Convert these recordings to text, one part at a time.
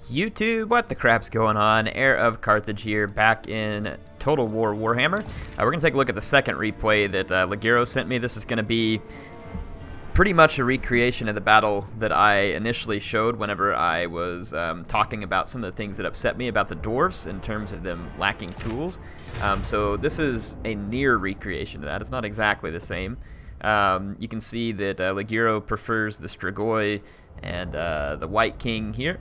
YouTube, what the crap's going on? HeirofCarthage here, back in Total War Warhammer. We're going to take a look at the second replay that Ligero sent me. This is going to be pretty much a recreation of the battle that I initially showed whenever I was talking about some of the things that upset me about the dwarves in terms of them lacking tools. So this is a near recreation of that. It's not exactly the same. You can see that Ligero prefers the Strigoi and the White King here.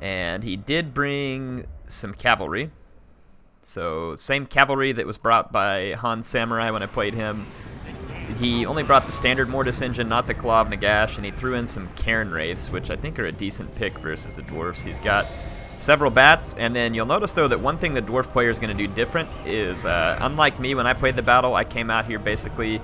And he did bring some cavalry. So same cavalry that was brought by Han Samurai when I played him. He only brought the standard Mortis engine, not the Claw of Nagash, and he threw in some Cairn Wraiths, which I think are a decent pick versus the dwarves. He's got several bats, and then you'll notice though that one thing the dwarf player is going to do different is, unlike me when I played the battle, I came out here basically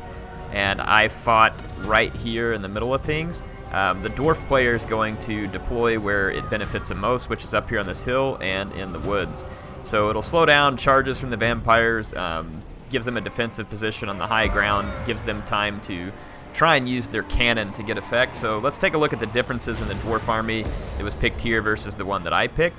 and I fought right here in the middle of things. The dwarf player is going to deploy where it benefits the most, which is up here on this hill and in the woods. So it'll slow down charges from the vampires, gives them a defensive position on the high ground, gives them time to try and use their cannon to get effect. So let's take a look at the differences in the dwarf army that was picked here versus the one that I picked.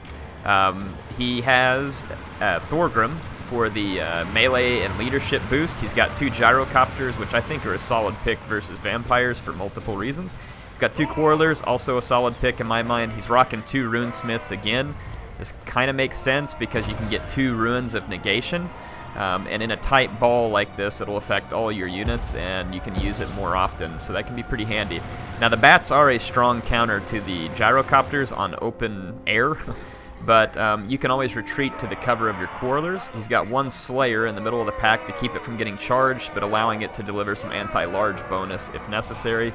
He has Thorgrim for the melee and leadership boost. He's got 2 gyrocopters, which I think are a solid pick versus vampires for multiple reasons. He's got 2 quarrelers, also a solid pick in my mind. He's rocking 2 runesmiths again. This kind of makes sense because you can get 2 runes of negation. And in a tight ball like this, it'll affect all your units, and you can use it more often, so that can be pretty handy. Now, the bats are a strong counter to the gyrocopters on open air, but you can always retreat to the cover of your quarrelers. He's got 1 Slayer in the middle of the pack to keep it from getting charged, but allowing it to deliver some anti-large bonus if necessary.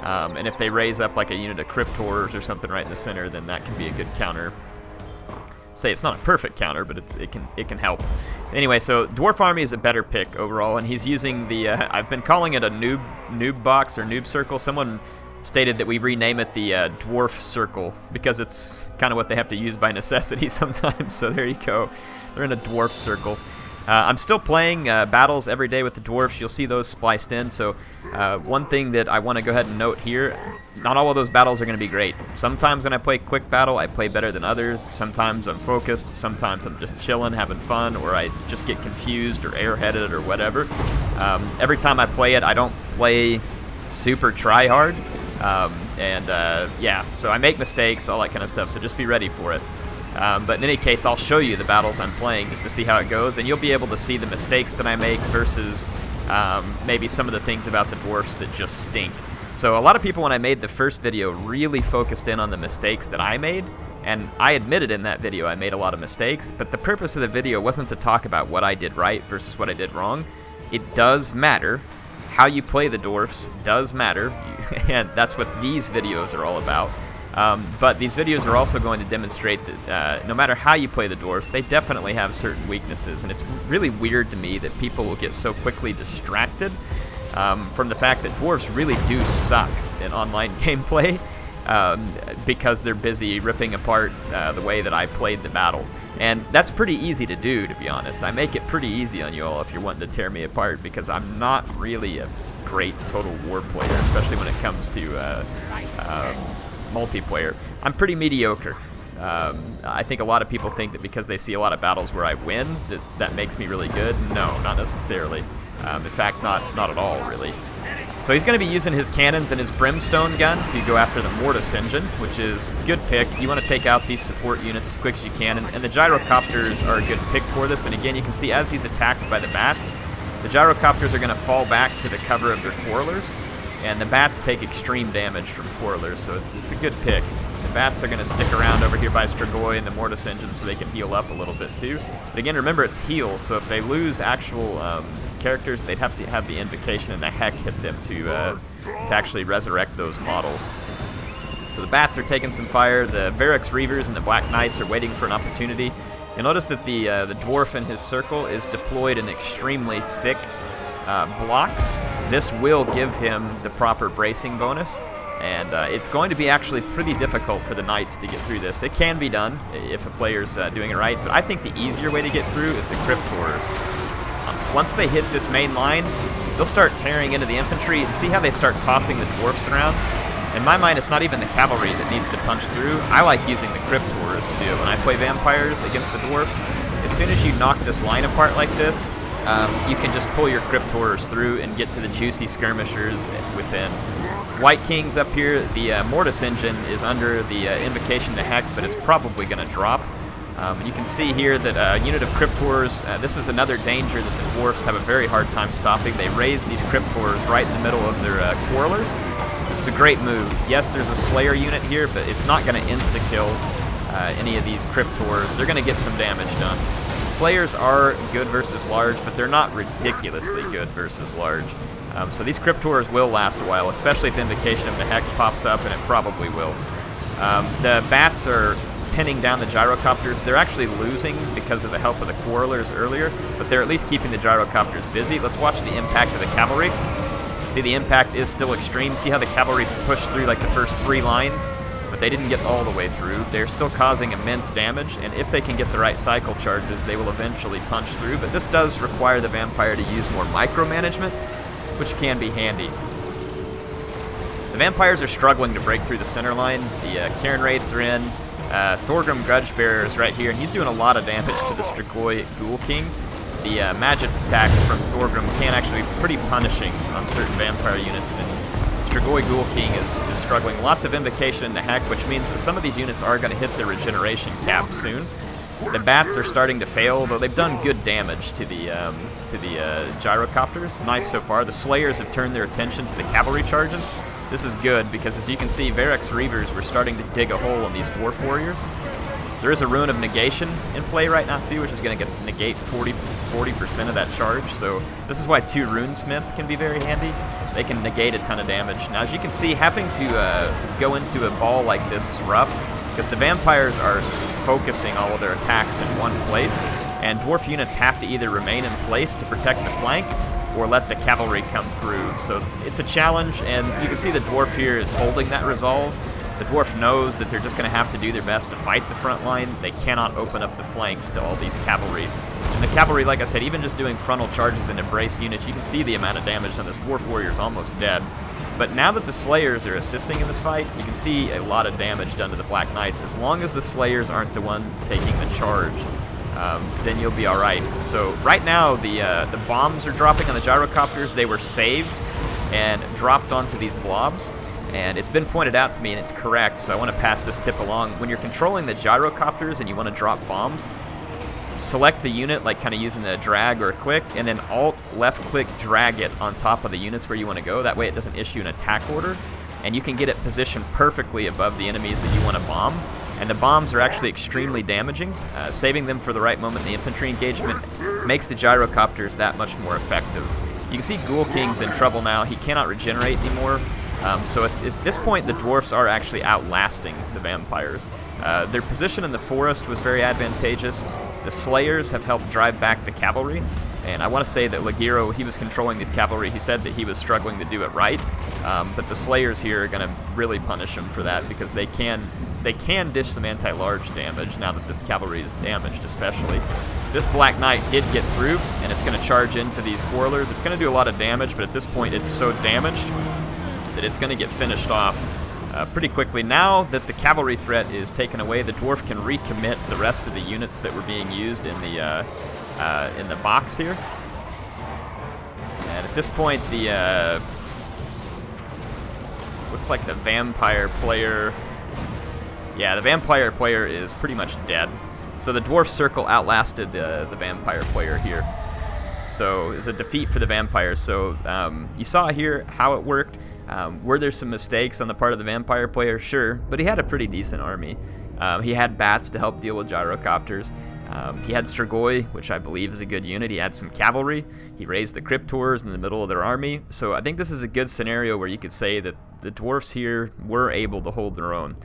And if they raise up like a unit of Crypt Horrors or something right in the center, then that can be a good counter. Say it's not a perfect counter, but it can help. Anyway, so Dwarf Army is a better pick overall, and he's using the I've been calling it a noob box or noob circle. Someone stated that we rename it the Dwarf Circle because it's kind of what they have to use by necessity sometimes. So there you go. They're in a Dwarf Circle. I'm still playing battles every day with the dwarfs. You'll see those spliced in. So one thing that I want to go ahead and note here, not all of those battles are going to be great. Sometimes when I play quick battle, I play better than others. Sometimes I'm focused. Sometimes I'm just chilling, having fun, or I just get confused or airheaded or whatever. Every time I play it, I don't play super try hard. Yeah, so I make mistakes, all that kind of stuff, so just be ready for it. But in any case, I'll show you the battles I'm playing just to see how it goes, and you'll be able to see the mistakes that I make versus maybe some of the things about the dwarfs that just stink. So a lot of people, when I made the first video, really focused in on the mistakes that I made, and I admitted in that video I made a lot of mistakes, but the purpose of the video wasn't to talk about what I did right versus what I did wrong. It does matter. How you play the dwarfs does matter, and that's what these videos are all about. But these videos are also going to demonstrate that no matter how you play the dwarfs, they definitely have certain weaknesses, and it's really weird to me that people will get so quickly distracted from the fact that dwarves really do suck in online gameplay because they're busy ripping apart the way that I played the battle. And that's pretty easy to do, to be honest. I make it pretty easy on you all if you're wanting to tear me apart, because I'm not really a great Total War player, especially when it comes to multiplayer. I'm pretty mediocre. I think a lot of people think that because they see a lot of battles where I win, that makes me really good. No, not necessarily. In fact, not at all, really. So he's going to be using his cannons and his brimstone gun to go after the Mortis engine, which is a good pick. You want to take out these support units as quick as you can, and the gyrocopters are a good pick for this. And again, you can see as he's attacked by the bats, the gyrocopters are going to fall back to the cover of their quarrelers, and the bats take extreme damage from quarrelers, so it's a good pick. The bats are going to stick around over here by Strigoi and the Mortis engine so they can heal up a little bit too. But again, remember it's heal, so if they lose actual characters, they'd have to have the invocation and the heck hit them to actually resurrect those models. So the bats are taking some fire. The Varix Reavers and the Black Knights are waiting for an opportunity. You'll notice that the dwarf in his circle is deployed in extremely thick blocks. This will give him the proper bracing bonus, and it's going to be actually pretty difficult for the knights to get through this. It can be done if a player's doing it right, but I think the easier way to get through is the Crypt Horrors. Once they hit this main line, they'll start tearing into the infantry, and see how they start tossing the dwarfs around? In my mind, it's not even the cavalry that needs to punch through. I like using the cryptors to do it when I play vampires against the dwarfs. As soon as you knock this line apart like this, you can just pull your cryptors through and get to the juicy skirmishers within. White King's up here. The Mortis engine is under the Invocation to Heck, but it's probably going to drop. You can see here that a unit of cryptors, this is another danger that the dwarfs have a very hard time stopping. They raise these cryptors right in the middle of their quarrelers. This is a great move. Yes, there's a Slayer unit here, but it's not going to insta-kill any of these cryptors. They're going to get some damage done. Slayers are good versus large, but they're not ridiculously good versus large. So these cryptors will last a while, especially if Invocation of the Heck pops up, and it probably will. The bats are pinning down the gyrocopters. They're actually losing because of the help of the quarrelers earlier, but they're at least keeping the gyrocopters busy. Let's watch the impact of the cavalry. See, the impact is still extreme. See how the cavalry pushed through like the first 3 lines, but they didn't get all the way through. They're still causing immense damage, and if they can get the right cycle charges, they will eventually punch through, but this does require the vampire to use more micromanagement, which can be handy. The vampires are struggling to break through the center line. The Cairn Wraiths are in. Thorgrim Grudgebearer is right here, and he's doing a lot of damage to the Strigoi Ghoul King. The magic attacks from Thorgrim can actually be pretty punishing on certain vampire units, and Strigoi Ghoul King is struggling. Lots of Invocation in the Heck, which means that some of these units are going to hit their regeneration cap soon. The bats are starting to fail, though they've done good damage to the gyrocopters. Nice so far. The Slayers have turned their attention to the cavalry charges. This is good because, as you can see, Varrock's Reavers were starting to dig a hole in these dwarf warriors. There is a Rune of Negation in play right now too, which is going to negate 40% of that charge. So this is why 2 Runesmiths can be very handy. They can negate a ton of damage. Now, as you can see, having to go into a ball like this is rough because the vampires are focusing all of their attacks in one place, and dwarf units have to either remain in place to protect the flank or let the cavalry come through. So it's a challenge, and you can see the dwarf here is holding that resolve. The dwarf knows that they're just going to have to do their best to fight the front line. They cannot open up the flanks to all these cavalry. And the cavalry, like I said, even just doing frontal charges and embraced units, you can see the amount of damage on this dwarf warrior is almost dead. But now that the Slayers are assisting in this fight, you can see a lot of damage done to the Black Knights. As long as the Slayers aren't the one taking the charge, then you'll be alright. So right now, the bombs are dropping on the gyrocopters. They were saved and dropped onto these blobs. And it's been pointed out to me, and it's correct, so I want to pass this tip along. When you're controlling the gyrocopters and you want to drop bombs, select the unit, like kind of using the drag or click, and then Alt, left click, drag it on top of the units where you want to go. That way it doesn't issue an attack order, and you can get it positioned perfectly above the enemies that you want to bomb. And the bombs are actually extremely damaging. Saving them for the right moment in the infantry engagement makes the gyrocopters that much more effective. You can see Ghoul King's in trouble now. He cannot regenerate anymore. So at this point, the dwarfs are actually outlasting the vampires. Their position in the forest was very advantageous. The Slayers have helped drive back the cavalry, and I want to say that Legiro, he was controlling these cavalry. He said that he was struggling to do it right, but the Slayers here are going to really punish him for that because they can dish some anti-large damage now that this cavalry is damaged, especially. This Black Knight did get through, and it's going to charge into these quarrelers. It's going to do a lot of damage, but at this point it's so damaged that it's going to get finished off pretty quickly. Now that the cavalry threat is taken away, the dwarf can recommit the rest of the units that were being used in the box here. And at this point, the looks like the vampire player. Yeah, the vampire player is pretty much dead. So the dwarf circle outlasted the vampire player here. So it's a defeat for the vampires. So you saw here how it worked. Were there some mistakes on the part of the vampire player? Sure, but he had a pretty decent army. He had bats to help deal with gyrocopters. He had Strigoi, which I believe is a good unit. He had some cavalry. He raised the cryptors in the middle of their army. So I think this is a good scenario where you could say that the dwarfs here were able to hold their own.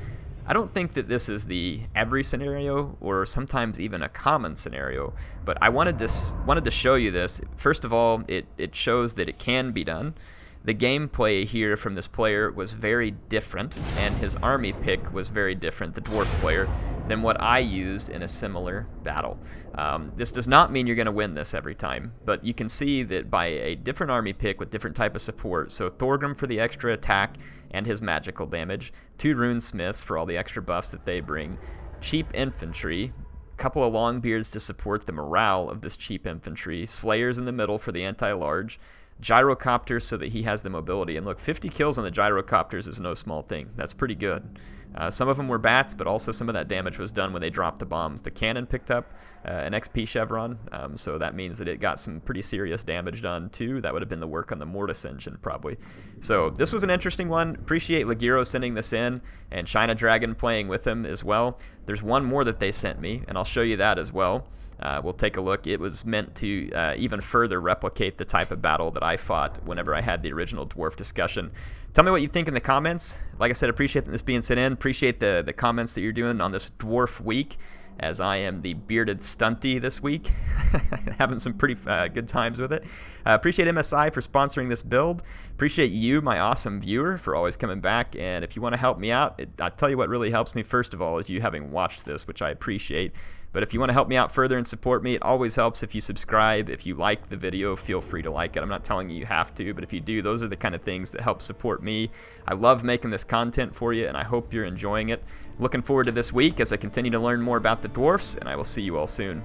I don't think that this is the every scenario or sometimes even a common scenario, but I wanted to show you this. First of all, it shows that it can be done. The gameplay here from this player was very different, and his army pick was very different, the dwarf player. than what I used in a similar battle. This does not mean you're going to win this every time, but you can see that by a different army pick with different type of support, so Thorgrim for the extra attack and his magical damage, 2 runesmiths for all the extra buffs that they bring, cheap infantry, couple of longbeards to support the morale of this cheap infantry, slayers in the middle for the anti-large, gyrocopters so that he has the mobility. And look, 50 kills on the gyrocopters is no small thing. That's pretty good. Some of them were bats, but also some of that damage was done when they dropped the bombs. The cannon picked up an XP chevron, so that means that it got some pretty serious damage done too. That would have been the work on the Mortis engine probably. So this was an interesting one. Appreciate Legiro sending this in, and China Dragon playing with him as well. There's one more that they sent me, and I'll show you that as well. We'll take a look. It was meant to even further replicate the type of battle that I fought whenever I had the original dwarf discussion. Tell me what you think in the comments. Like I said, appreciate this being sent in. Appreciate the comments that you're doing on this dwarf week, as I am the bearded Stuntie this week. Having some pretty good times with it. Appreciate MSI for sponsoring this build. Appreciate you, my awesome viewer, for always coming back. And if you want to help me out, I'll tell you what really helps me, first of all, is you having watched this, which I appreciate. But if you want to help me out further and support me, it always helps if you subscribe. If you like the video, feel free to like it. I'm not telling you you have to, but if you do, those are the kind of things that help support me. I love making this content for you, and I hope you're enjoying it. Looking forward to this week as I continue to learn more about the dwarfs, and I will see you all soon.